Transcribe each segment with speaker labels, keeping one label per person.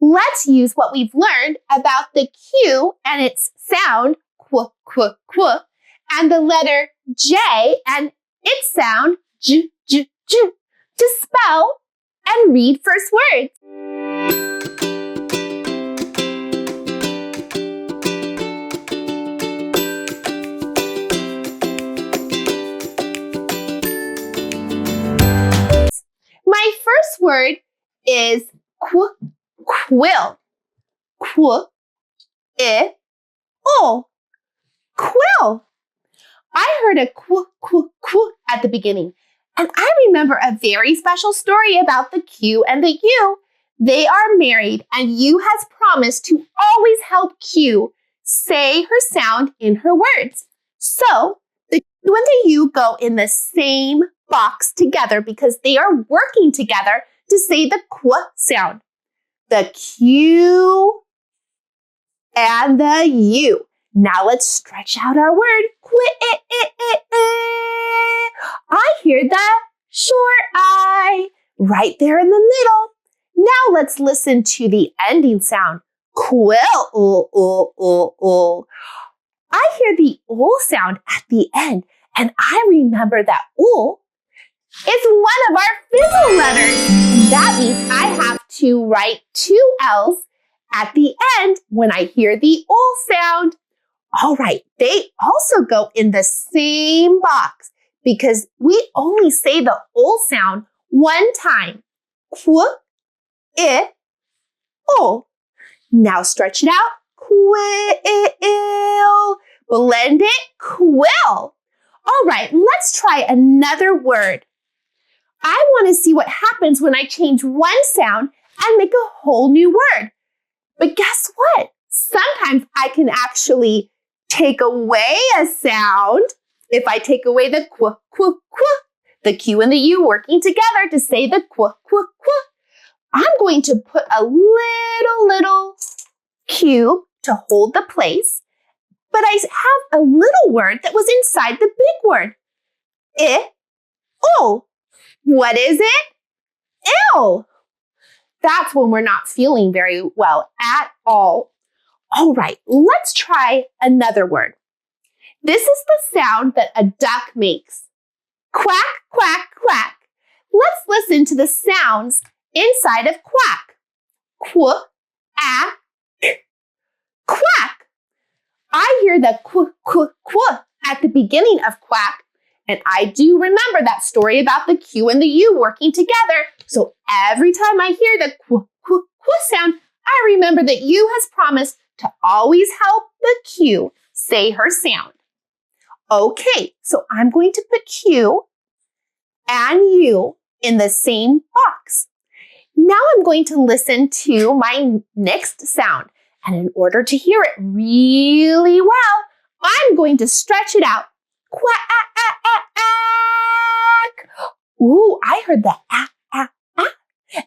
Speaker 1: let's use what we've learned about the Q and its sound, qu, qu, qu, and the letter J and its sound, j, j, j, to spell and read first words. My first word is quill. Qu, I, o. Quill. I heard a qu, qu, qu at the beginning, and I remember a very special story about the Q and the U. They are married, and U has promised to always help Q say her sound in her words. So, the Q and the U go in the same box together because they are working together to say the qu sound. The Q and the U. Now let's stretch out our word. I hear the short I right there in the middle. Now let's listen to the ending sound. Quill. I hear the ul sound at the end, and I remember that ul is one of our fizzle letters. And that means I have to write 2 L's at the end when I hear the ul sound. All right, they also go in the same box because we only say the ul sound one time. Qu, I, ul. Now stretch it out. Quill. Blend it. Quill. All right, let's try another word. I want to see what happens when I change one sound and make a whole new word. But guess what? Sometimes I can actually take away a sound. If I take away the qu, qu, qu, the Q and the U working together to say the qu, qu, qu, I'm going to put a little cube to hold the place, but I have a little word that was inside the big word. I, ul. What is it? Ill. That's when we're not feeling very well at all. All right, let's try another word. This is the sound that a duck makes. Quack, quack, quack. Let's listen to the sounds inside of quack. Qu, a, k. Quack. I hear the qu, qu, qu at the beginning of quack, and I do remember that story about the Q and the U working together. So every time I hear the qu, qu, qu sound, I remember that U has promised to always help the Q say her sound. Okay, so I'm going to put Q and U in the same box. Now I'm going to listen to my next sound. And in order to hear it really well, I'm going to stretch it out. Quack. Ooh, I heard the ah.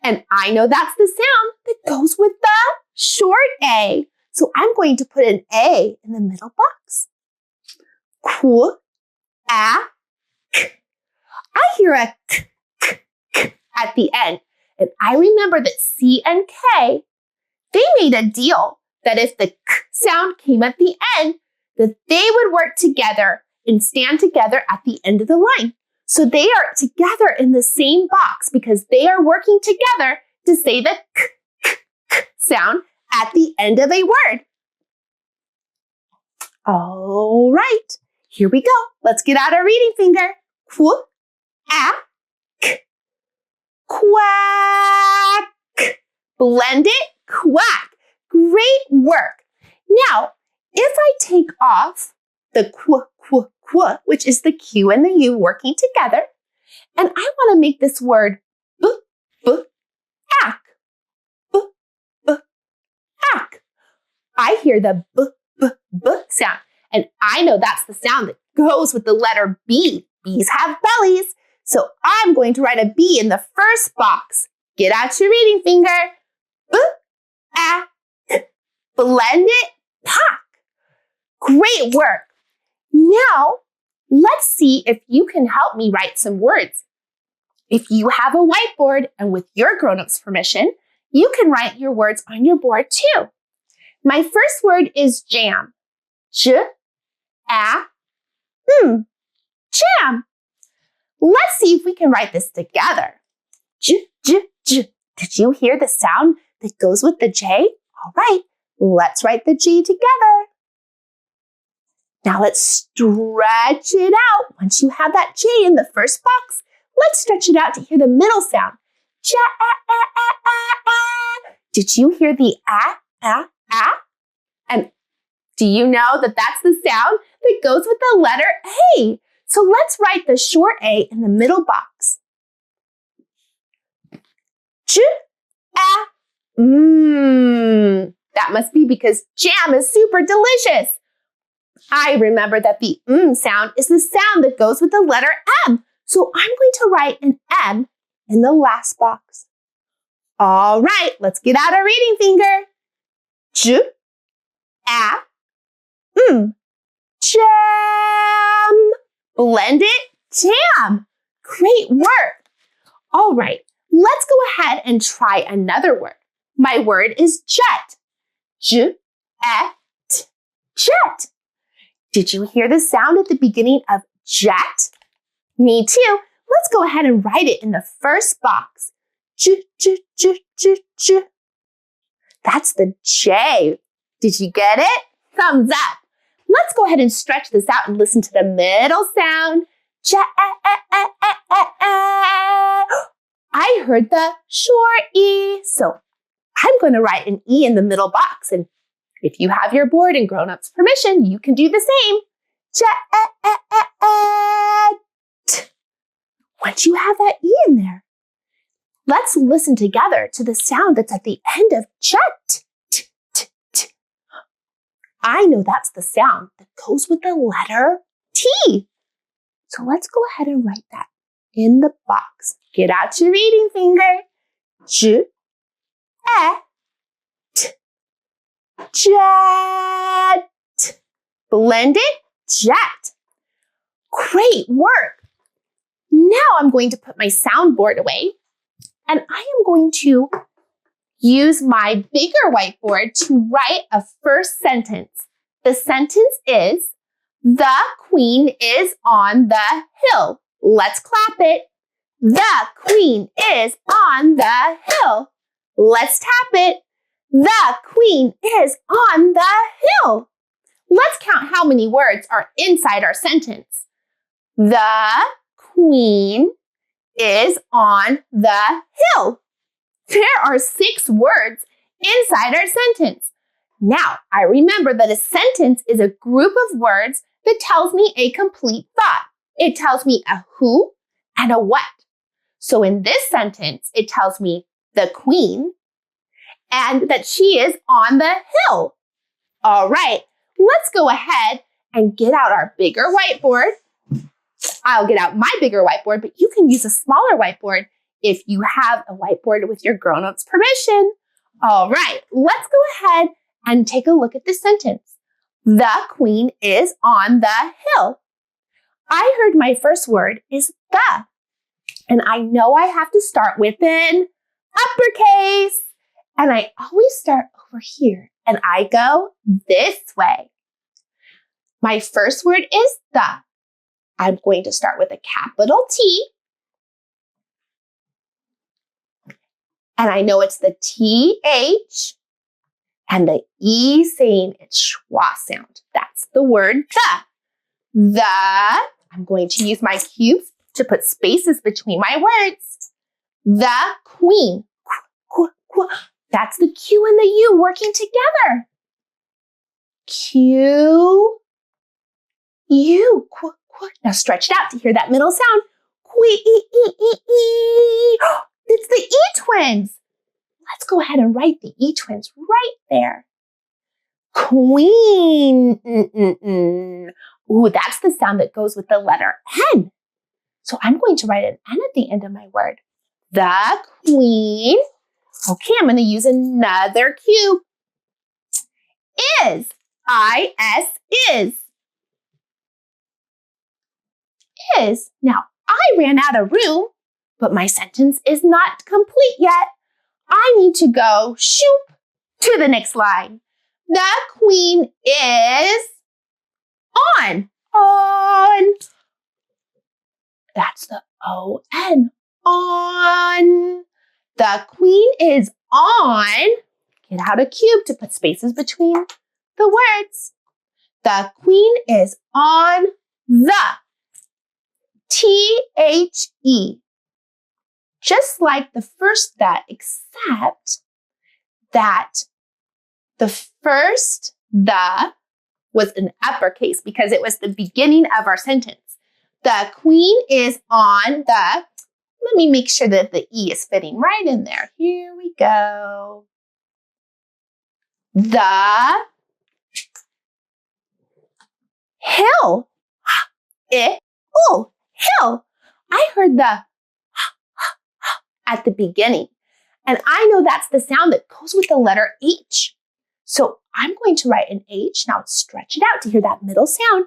Speaker 1: And I know that's the sound that goes with the short A. So I'm going to put an A in the middle box. Qu, a, k. I hear a k, k, k at the end. And I remember that C and K, they made a deal that if the k sound came at the end, that they would work together and stand together at the end of the line. So they are together in the same box because they are working together to say the k, k, k sound at the end of a word. All right, here we go. Let's get out our reading finger. Qu, a, k. Quack. Blend it, quack. Great work. Now, if I take off the qu, qu, qu, which is the Q and the U working together, and I want to make this word b, b, ack. B, b, ack. I hear the b, b, b sound, and I know that's the sound that goes with the letter B. Bees have bellies. So I'm going to write a B in the first box. Get out your reading finger. B, a, k. Blend it, pack. Great work. Now, let's see if you can help me write some words. If you have a whiteboard and with your grown-up's permission, You can write your words on your board too. My first word is jam. J-A-M. Jam. Let's see if we can write this together. J. Did you hear the sound that goes with the J? All right, let's write the G together. Now let's stretch it out. Once you have that J in the first box, let's stretch it out to hear the middle sound. Did you hear the a? And do you know that that's the sound that goes with the letter A? So let's write the short A in the middle box. That must be because jam is super delicious. I remember that the sound is the sound that goes with the letter M. So I'm going to write an M in the last box. All right, let's get out our reading finger. J-A-M. Jam. Blend it, jam. Great work. All right, let's go ahead and try another word. My word is jet. Jet. Jet. Did you hear the sound at the beginning of jet? Me too. Let's go ahead and write it in the first box. J. That's the J. Did you get it? Thumbs up. Let's go ahead and stretch this out and listen to the middle sound. J. I heard the short E. So I'm going to write an E in the middle box. And if you have your board and grown-ups' permission, you can do the same. Jet. Once you have that E in there, let's listen together to the sound that's at the end of jet. I know that's the sound that goes with the letter T. So let's go ahead and write that in the box. Get out your reading finger. Jet. Jet. Blend it, jet. Great work. Now I'm going to put my soundboard away and I am going to use my bigger whiteboard to write a first sentence. The sentence is, the queen is on the hill. Let's clap it. The queen is on the hill. Let's tap it. The queen is on the hill. Let's count how many words are inside our sentence. The queen is on the hill. There are 6 words inside our sentence. Now, I remember that a sentence is a group of words that tells me a complete thought. It tells me a who and a what. So in this sentence, it tells me the queen and that she is on the hill. All right, let's go ahead and get out our bigger whiteboard. I'll get out my bigger whiteboard, but you can use a smaller whiteboard if you have a whiteboard with your grown-ups' permission. All right, let's go ahead and take a look at this sentence. The queen is on the hill. I heard my first word is the, and I know I have to start with an uppercase. And I always start over here and I go this way. My first word is the. I'm going to start with a capital T. And I know it's the TH and the E saying it's schwa sound. That's the word the. The, I'm going to use my cubes to put spaces between my words. The queen. That's the Q and the U working together. Q, U. Now stretch it out to hear that middle sound. Quee-ee-ee-ee-ee. It's the E twins. Let's go ahead and write the E twins right there. Queen. Ooh, that's the sound that goes with the letter N. So I'm going to write an N at the end of my word. The queen. Okay, I'm going to use another cube. Is. I-S is. Is. Now, I ran out of room, but my sentence is not complete yet. I need to go shoop to the next line. The queen is on. On. That's the O-N. On. The queen is on. Get out a cube to put spaces between the words. The queen is on the. T-H-E. Just like the first the, except that the first the was an uppercase because it was the beginning of our sentence. The queen is on the. Let me make sure that the E is fitting right in there. Here we go. The hill. Hill. I heard the at the beginning, and I know that's the sound that goes with the letter H. So I'm going to write an H. Now stretch it out to hear that middle sound.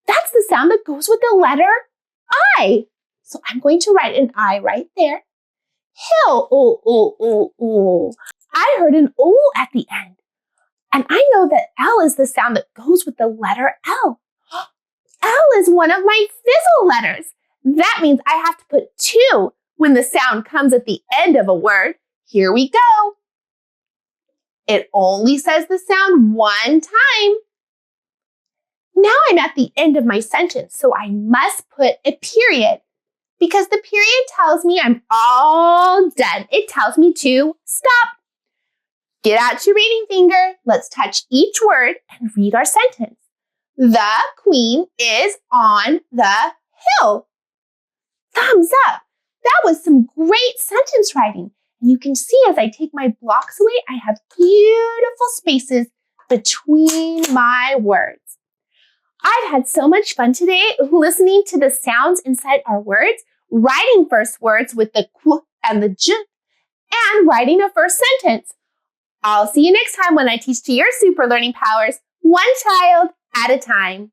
Speaker 1: That's the sound that goes with the letter I. So I'm going to write an I right there. Hill. Oh. I heard an O at the end. And I know that L is the sound that goes with the letter L. L is one of my fizzle letters. That means I have to put 2 when the sound comes at the end of a word. Here we go. It only says the sound one time. Now I'm at the end of my sentence, so I must put a period because the period tells me I'm all done. It tells me to stop. Get out your reading finger. Let's touch each word and read our sentence. The queen is on the hill. Thumbs up. That was some great sentence writing. And you can see as I take my blocks away, I have beautiful spaces between my words. I've had so much fun today listening to the sounds inside our words, writing first words with the qu and the j, and writing a first sentence. I'll see you next time when I teach to your super learning powers, one child at a time.